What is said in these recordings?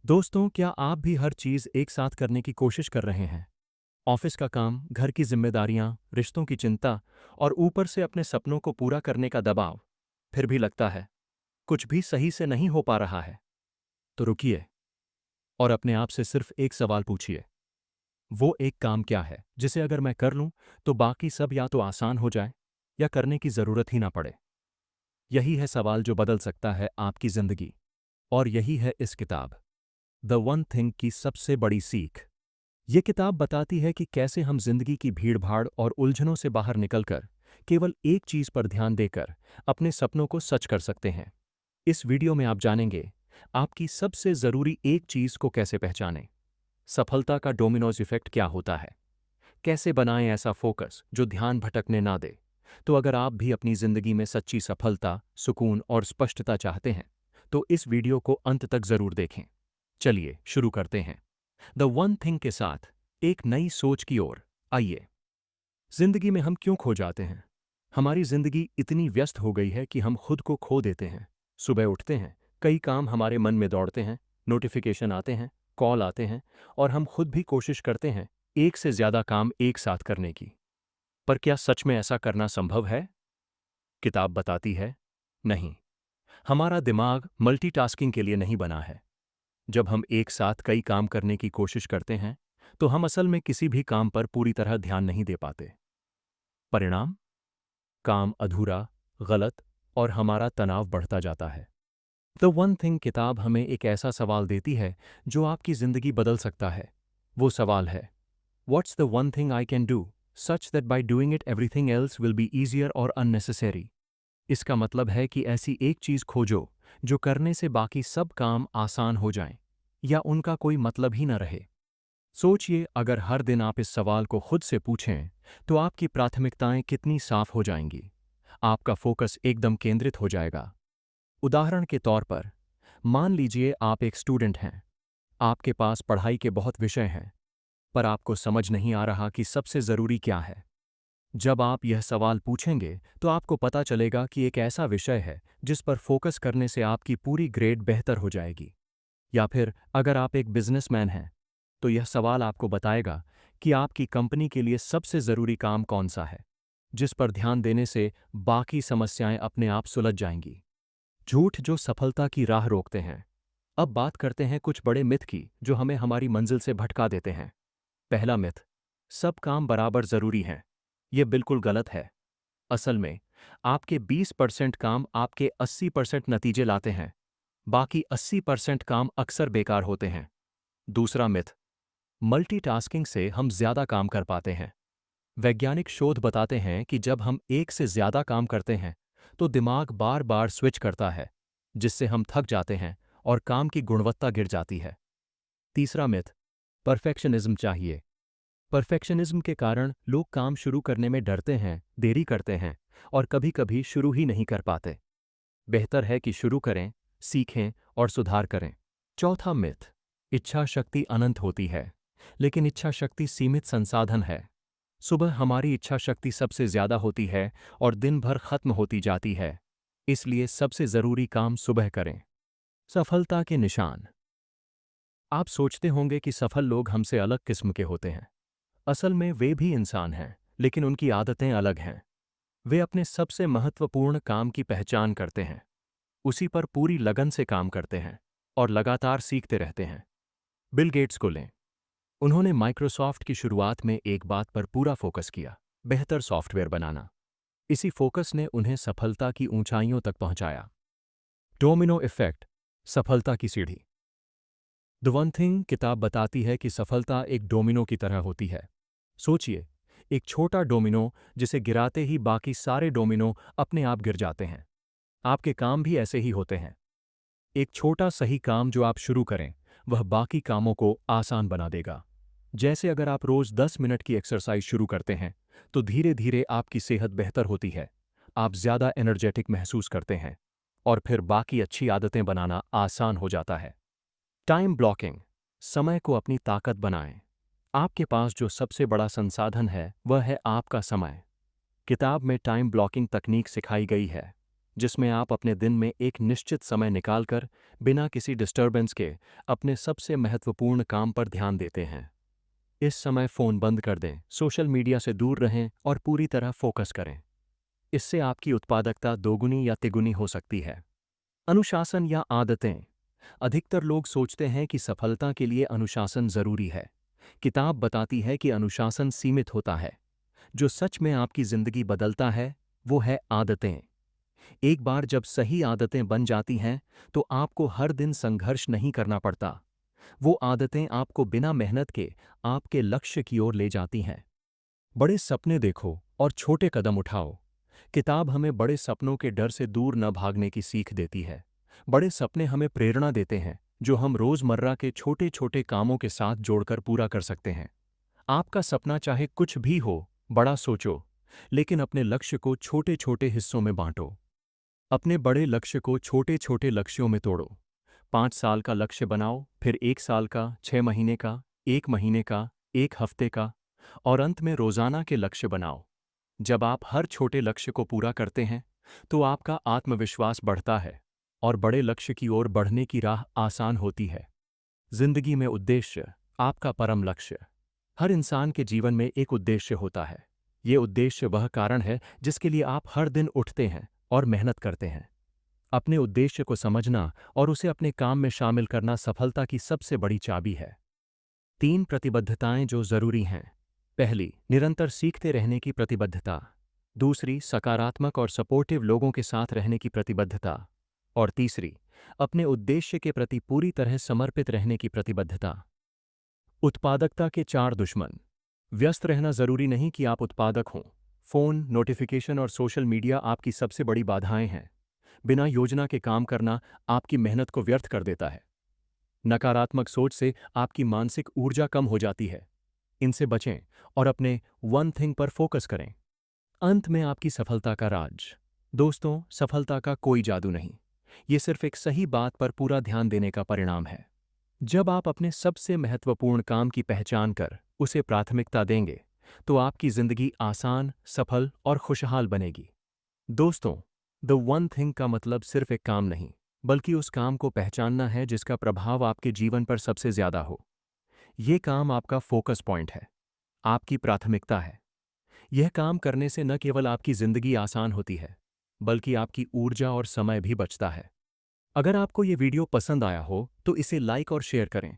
दोस्तों, क्या आप भी हर चीज़ एक साथ करने की कोशिश कर रहे हैं? ऑफिस का काम, घर की जिम्मेदारियां, रिश्तों की चिंता और ऊपर से अपने सपनों को पूरा करने का दबाव। फिर भी लगता है कुछ भी सही से नहीं हो पा रहा है। तो रुकिए और अपने आप से सिर्फ एक सवाल पूछिए। वो एक काम क्या है जिसे अगर मैं कर लूं तो बाकी सब या तो आसान हो जाए या करने की जरूरत ही ना पड़े। यही है सवाल जो बदल सकता है आपकी जिंदगी। और यही है इस किताब द वन थिंग की सबसे बड़ी सीख। ये किताब बताती है कि कैसे हम जिंदगी की भीड़भाड़ और उलझनों से बाहर निकलकर केवल एक चीज पर ध्यान देकर अपने सपनों को सच कर सकते हैं। इस वीडियो में आप जानेंगे आपकी सबसे जरूरी एक चीज को कैसे पहचानें, सफलता का डोमिनोज इफेक्ट क्या होता है, कैसे बनाएं ऐसा फोकस जो ध्यान भटकने ना दे। तो अगर आप भी अपनी जिंदगी में सच्ची सफलता, सुकून और स्पष्टता चाहते हैं तो इस वीडियो को अंत तक जरूर देखें। चलिए शुरू करते हैं। द वन थिंग के साथ एक नई सोच की ओर आइए। जिंदगी में हम क्यों खो जाते हैं? हमारी जिंदगी इतनी व्यस्त हो गई है कि हम खुद को खो देते हैं। सुबह उठते हैं, कई काम हमारे मन में दौड़ते हैं, नोटिफिकेशन आते हैं, कॉल आते हैं, और हम खुद भी कोशिश करते हैं एक से ज्यादा काम एक साथ करने की। पर क्या सच में ऐसा करना संभव है? किताब बताती है, नहीं। हमारा दिमाग मल्टीटास्किंग के लिए नहीं बना है। जब हम एक साथ कई काम करने की कोशिश करते हैं तो हम असल में किसी भी काम पर पूरी तरह ध्यान नहीं दे पाते। परिणाम, काम अधूरा, गलत और हमारा तनाव बढ़ता जाता है। द वन थिंग किताब हमें एक ऐसा सवाल देती है जो आपकी जिंदगी बदल सकता है। वो सवाल है, what's the one thing I can do such that by doing it everything else will be easier और अननेसेसरी। इसका मतलब है कि ऐसी एक चीज खोजो जो करने से बाकी सब काम आसान हो जाएं या उनका कोई मतलब ही न रहे। सोचिए, अगर हर दिन आप इस सवाल को खुद से पूछें तो आपकी प्राथमिकताएं कितनी साफ हो जाएंगी। आपका फोकस एकदम केंद्रित हो जाएगा। उदाहरण के तौर पर, मान लीजिए आप एक स्टूडेंट हैं। आपके पास पढ़ाई के बहुत विषय हैं, पर आपको समझ नहीं आ रहा कि सबसे जरूरी क्या है। जब आप यह सवाल पूछेंगे तो आपको पता चलेगा कि एक ऐसा विषय है जिस पर फोकस करने से आपकी पूरी ग्रेड बेहतर हो जाएगी। या फिर अगर आप एक बिजनेसमैन हैं तो यह सवाल आपको बताएगा कि आपकी कंपनी के लिए सबसे जरूरी काम कौन सा है, जिस पर ध्यान देने से बाकी समस्याएं अपने आप सुलझ जाएंगी। झूठ जो सफलता की राह रोकते हैं। अब बात करते हैं कुछ बड़े मिथ की जो हमें हमारी मंजिल से भटका देते हैं। पहला मिथ, सब काम बराबर जरूरी हैं। यह बिल्कुल गलत है। असल में आपके 20% काम आपके 80% नतीजे लाते हैं। बाकी 80% काम अक्सर बेकार होते हैं। दूसरा मिथ, मल्टीटास्किंग से हम ज्यादा काम कर पाते हैं। वैज्ञानिक शोध बताते हैं कि जब हम एक से ज्यादा काम करते हैं तो दिमाग बार बार स्विच करता है, जिससे हम थक जाते हैं और काम की गुणवत्ता गिर जाती है। तीसरा मिथ, परफेक्शनिज्म चाहिए। परफेक्शनिज्म के कारण लोग काम शुरू करने में डरते हैं, देरी करते हैं और कभी कभी शुरू ही नहीं कर पाते। बेहतर है कि शुरू करें, सीखें और सुधार करें। चौथा मिथ, इच्छा शक्ति अनंत होती है, लेकिन इच्छा शक्ति सीमित संसाधन है। सुबह हमारी इच्छा शक्ति सबसे ज्यादा होती है और दिन भर खत्म होती जाती है। इसलिए सबसे जरूरी काम सुबह करें। सफलता के निशान। आप सोचते होंगे कि सफल लोग हमसे अलग किस्म के होते हैं। असल में वे भी इंसान हैं, लेकिन उनकी आदतें अलग हैं। वे अपने सबसे महत्वपूर्ण काम की पहचान करते हैं, उसी पर पूरी लगन से काम करते हैं और लगातार सीखते रहते हैं। बिल गेट्स को लें। उन्होंने माइक्रोसॉफ्ट की शुरुआत में एक बात पर पूरा फोकस किया, बेहतर सॉफ्टवेयर बनाना। इसी फोकस ने उन्हें सफलता की ऊंचाइयों तक पहुंचाया। डोमिनो इफेक्ट, सफलता की सीढ़ी। द वन थिंग किताब बताती है कि सफलता एक डोमिनो की तरह होती है। सोचिए, एक छोटा डोमिनो जिसे गिराते ही बाकी सारे डोमिनो अपने आप गिर जाते हैं। आपके काम भी ऐसे ही होते हैं। एक छोटा सही काम जो आप शुरू करें वह बाकी कामों को आसान बना देगा। जैसे अगर आप रोज 10 मिनट की एक्सरसाइज शुरू करते हैं तो धीरे धीरे आपकी सेहत बेहतर होती है, आप ज्यादा एनर्जेटिक महसूस करते हैं और फिर बाकी अच्छी आदतें बनाना आसान हो जाता है। टाइम ब्लॉकिंग, समय को अपनी ताकत बनाएं। आपके पास जो सबसे बड़ा संसाधन है वह है आपका समय। किताब में टाइम ब्लॉकिंग तकनीक सिखाई गई है। जिसमें आप अपने दिन में एक निश्चित समय निकालकर बिना किसी डिस्टर्बेंस के अपने सबसे महत्वपूर्ण काम पर ध्यान देते हैं। इस समय फ़ोन बंद कर दें, सोशल मीडिया से दूर रहें और पूरी तरह फोकस करें। इससे आपकी उत्पादकता दोगुनी या तिगुनी हो सकती है। अनुशासन या आदतें। अधिकतर लोग सोचते हैं कि सफलता के लिए अनुशासन जरूरी है। किताब बताती है कि अनुशासन सीमित होता है। जो सच में आपकी जिंदगी बदलता है वो है आदतें। एक बार जब सही आदतें बन जाती हैं तो आपको हर दिन संघर्ष नहीं करना पड़ता। वो आदतें आपको बिना मेहनत के आपके लक्ष्य की ओर ले जाती हैं। बड़े सपने देखो और छोटे कदम उठाओ। किताब हमें बड़े सपनों के डर से दूर न भागने की सीख देती है। बड़े सपने हमें प्रेरणा देते हैं जो हम रोजमर्रा के छोटे छोटे कामों के साथ जोड़कर पूरा कर सकते हैं। आपका सपना चाहे कुछ भी हो, बड़ा सोचो, लेकिन अपने लक्ष्य को छोटे छोटे हिस्सों में बांटो। अपने बड़े लक्ष्य को छोटे छोटे लक्ष्यों में तोड़ो। 5 साल का लक्ष्य बनाओ, फिर 1 साल का, 6 महीने का, 1 महीने का, 1 हफ्ते का और अंत में रोजाना के लक्ष्य बनाओ। जब आप हर छोटे लक्ष्य को पूरा करते हैं तो आपका आत्मविश्वास बढ़ता है और बड़े लक्ष्य की ओर बढ़ने की राह आसान होती है। जिंदगी में उद्देश्य, आपका परम लक्ष्य। हर इंसान के जीवन में एक उद्देश्य होता है। ये उद्देश्य वह कारण है जिसके लिए आप हर दिन उठते हैं और मेहनत करते हैं। अपने उद्देश्य को समझना और उसे अपने काम में शामिल करना सफलता की सबसे बड़ी चाबी है। 3 प्रतिबद्धताएं जो जरूरी हैं। पहली, निरंतर सीखते रहने की प्रतिबद्धता। दूसरी, सकारात्मक और सपोर्टिव लोगों के साथ रहने की प्रतिबद्धता। और तीसरी, अपने उद्देश्य के प्रति पूरी तरह समर्पित रहने की प्रतिबद्धता। उत्पादकता के 4 दुश्मन। व्यस्त रहना जरूरी नहीं कि आप उत्पादक हों। फोन, नोटिफिकेशन और सोशल मीडिया आपकी सबसे बड़ी बाधाएं हैं। बिना योजना के काम करना आपकी मेहनत को व्यर्थ कर देता है। नकारात्मक सोच से आपकी मानसिक ऊर्जा कम हो जाती है। इनसे बचें और अपने वन थिंग पर फोकस करें। अंत में आपकी सफलता का राज। दोस्तों, सफलता का कोई जादू नहीं। ये सिर्फ एक सही बात पर पूरा ध्यान देने का परिणाम है। जब आप अपने सबसे महत्वपूर्ण काम की पहचान कर उसे प्राथमिकता देंगे तो आपकी जिंदगी आसान, सफल और खुशहाल बनेगी। दोस्तों, द वन थिंग का मतलब सिर्फ एक काम नहीं, बल्कि उस काम को पहचानना है जिसका प्रभाव आपके जीवन पर सबसे ज्यादा हो। ये काम आपका फोकस पॉइंट है, आपकी प्राथमिकता है। यह काम करने से न केवल आपकी जिंदगी आसान होती है, बल्कि आपकी ऊर्जा और समय भी बचता है। अगर आपको ये वीडियो पसंद आया हो तो इसे लाइक और शेयर करें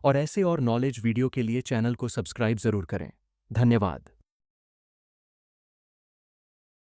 और ऐसे और नॉलेज वीडियो के लिए चैनल को सब्सक्राइब जरूर करें। धन्यवाद।